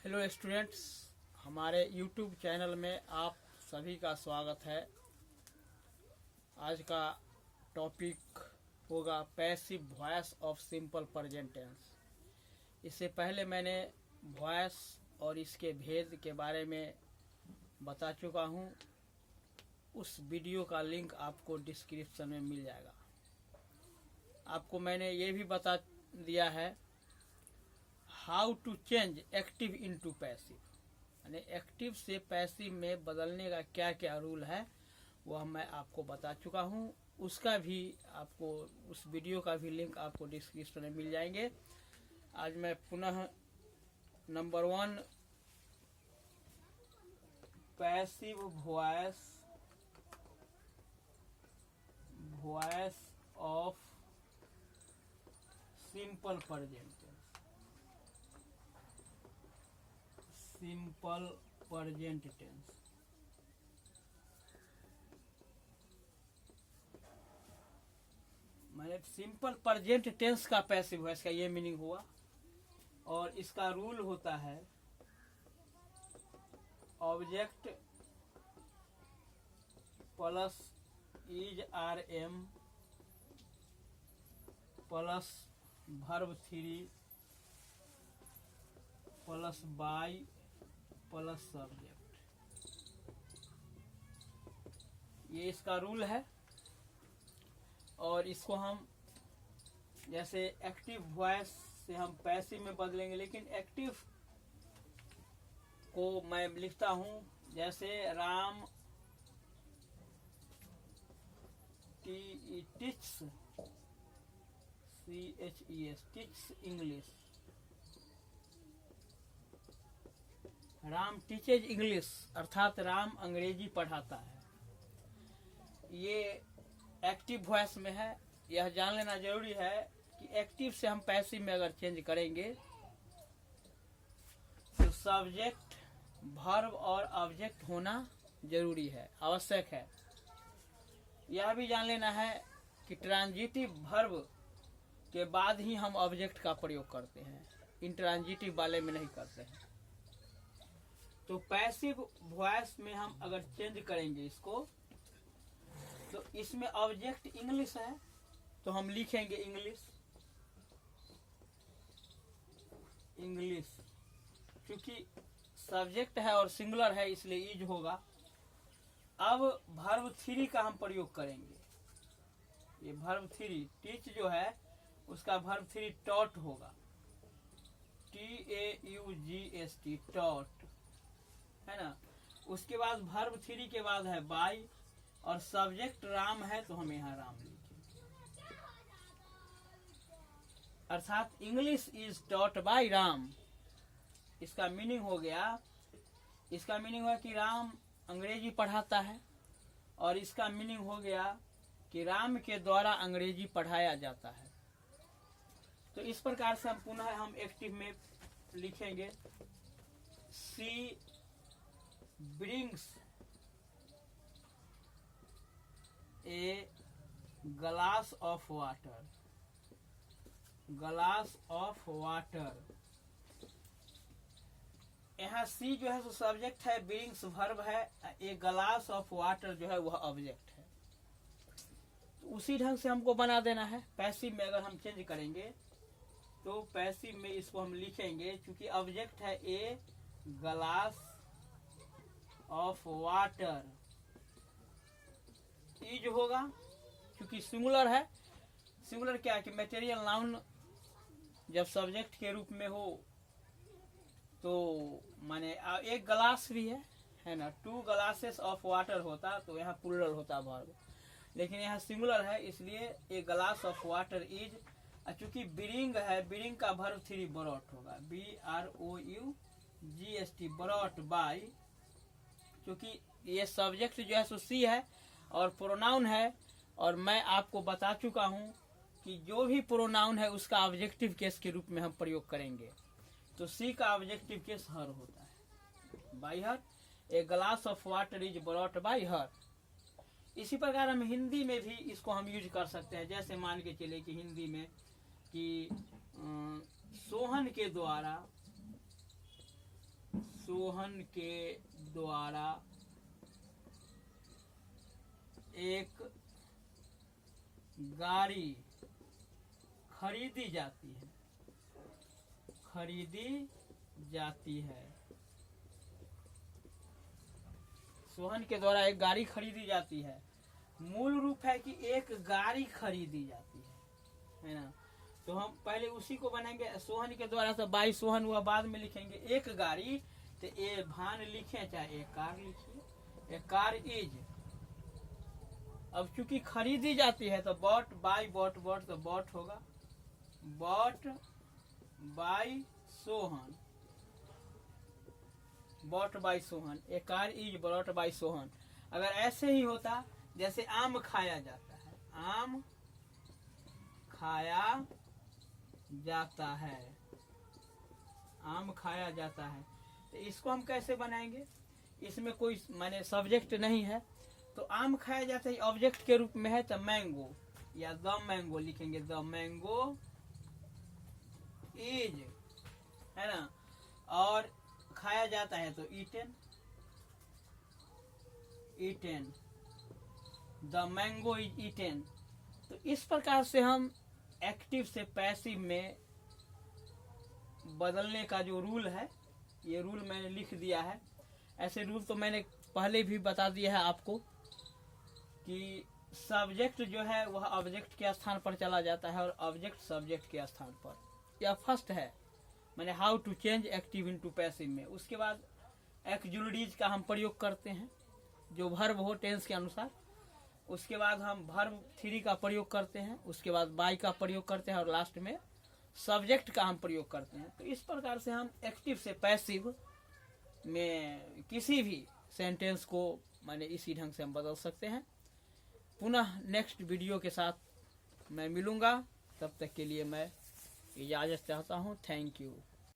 Hello students, हमारे YouTube channel में आप सभी का स्वागत है। आज का टॉपिक होगा passive voice of simple present tense. इससे पहले मैंने वॉइस और इसके भेद के बारे में बता चुका हूँ। उस वीडियो का लिंक आपको डिस्क्रिप्शन में मिल जाएगा। आपको मैंने ये भी बता दिया है how to change active into passive, यानी एक्टिव से पैसिव में बदलने का क्या क्या रूल है वह मैं आपको बता चुका हूँ। उसका भी आपको उस वीडियो का भी लिंक आपको डिस्क्रिप्शन में मिल जाएंगे। आज मैं पुनः number 1 passive voice of simple present tense. मैंने सिंपल प्रेजेंट टेंस का पैसिव वॉइस का ये मीनिंग हुआ, और इसका रूल होता है object plus is are am plus verb 3 plus by plus subject, ये इसका रूल है। और इसको हम जैसे एक्टिव वॉइस से हम पैसिव में बदलेंगे, लेकिन एक्टिव को मैं लिखता हूं जैसे Ram teaches teaches English. Ram teaches English अर्थात राम अंग्रेजी पढ़ाता है। ये एक्टिव वॉइस में है। यह जान लेना जरूरी है कि एक्टिव से हम पैसिव में अगर चेंज करेंगे तो सब्जेक्ट, वर्ब और ऑब्जेक्ट होना जरूरी है, आवश्यक है। यह भी जान लेना है कि ट्रांजिटिव वर्ब के बाद ही हम ऑब्जेक्ट का प्रयोग करते हैं, इंट्रांजिटिव वाले में नहीं करते हैं। तो पैसिव वॉइस में हम अगर चेंज करेंगे इसको, तो इसमें ऑब्जेक्ट इंग्लिश है तो हम लिखेंगे इंग्लिश। क्योंकि सब्जेक्ट है और सिंगुलर है इसलिए इज होगा। अब वर्ब 3 का हम प्रयोग करेंगे। ये वर्ब 3 टीच जो है उसका वर्ब 3 टॉट होगा, TAUGST टॉट, है ना। उसके बाद वर्ब 3 के बाद है बाय, और सब्जेक्ट राम है तो हम यहाँ राम लिखेंगे। अर्थात English is taught by Ram. इसका मीनिंग हो गया कि राम अंग्रेजी पढ़ाता है, और इसका मीनिंग हो गया कि राम के द्वारा अंग्रेजी पढ़ाया जाता है। तो इस प्रकार से हम पुनः एक्टिव में लिखेंगे सी brings a glass of water। यहाँ सी जो है सो सब्जेक्ट है, brings वर्ब है, ए ग्लास ऑफ वाटर जो है वह ऑब्जेक्ट है। तो उसी ढंग से हमको बना देना है। पैसिव में अगर हम चेंज करेंगे तो पैसिव में इसको हम लिखेंगे, क्योंकि ऑब्जेक्ट है a glass of water, is होगा क्योंकि सिंगुलर है। सिंगुलर क्या है कि मटेरियल नाउन जब सब्जेक्ट के रूप में हो तो माने एक ग्लास भी है ना, 2 ग्लासेस ऑफ वाटर होता तो यहाँ प्लूरल होता वर्ब, लेकिन यहाँ सिंगुलर है इसलिए एक ग्लास ऑफ वाटर इज। चूंकि ब्रिंग है, ब्रिंग का वर्ब 3 ब्रॉट होगा, BROUGST ब्रॉट बाय। क्योंकि ये सब्जेक्ट जो है सो सी है और प्रोनाउन है, और मैं आपको बता चुका हूं कि जो भी प्रोनाउन है उसका ऑब्जेक्टिव केस के रूप में हम प्रयोग करेंगे। तो सी का ऑब्जेक्टिव केस हर होता है, bye her. A glass of water is brought by हर। इसी प्रकार हम हिंदी में भी इसको हम यूज कर सकते हैं। जैसे मान के चले कि हिंदी में कि सोहन के द्वारा सोहन के द्वारा एक गाड़ी खरीदी जाती है। सोहन के द्वारा एक गाड़ी खरीदी जाती है। मूल रूप है कि एक गाड़ी खरीदी जाती है ना। तो हम पहले उसी को बनाएंगे। सोहन के द्वारा तो बाई सोहन हुआ, बाद में लिखेंगे एक गाड़ी, तो ए भान लिखे चाहे एक कार लिखिए। ए कार इज, अब चूंकि खरीदी जाती है तो बॉट बाई, बॉट तो बॉट होगा, bot by Sohan, bot by Sohan. A car is bought by Sohan. अगर ऐसे ही होता, जैसे आम खाया जाता है, आम खाया जाता है, आम खाया जाता है, तो इसको हम कैसे बनाएंगे? इसमें कोई माने सब्जेक्ट नहीं है, तो आम खाया जाता है ऑब्जेक्ट के रूप में है, तो मैंगो या द मैंगो लिखेंगे। द मैंगो इज, है ना। और खाया जाता है तो eaten, eaten, the mango is eaten. तो इस प्रकार से हम एक्टिव से पैसिव में बदलने का जो रूल है, ये रूल मैंने लिख दिया है। ऐसे रूल तो मैंने पहले भी बता दिया है आपको कि सब्जेक्ट जो है वह ऑब्जेक्ट के स्थान पर चला जाता है और ऑब्जेक्ट सब्जेक्ट के स्थान पर। यह फर्स्ट है, मैंने how to change active into passive में। उसके बाद एक्जुलडीज का हम प्रयोग करते हैं, जो वर्ब हो टेंस के अनुसार। उसके बाद हम वर्ब 3 का प्रयोग करते हैं, उसके बाद बाई का प्रयोग करते हैं, और लास्ट में सब्जेक्ट का हम प्रयोग करते हैं। तो इस प्रकार से हम एक्टिव से पैसिव में किसी भी सेंटेंस को माने इसी ढंग से हम बदल सकते हैं। पुनः नेक्स्ट वीडियो के साथ मैं मिलूंगा, तब तक के लिए मैं इजाज़त चाहता हूँ। Thank you.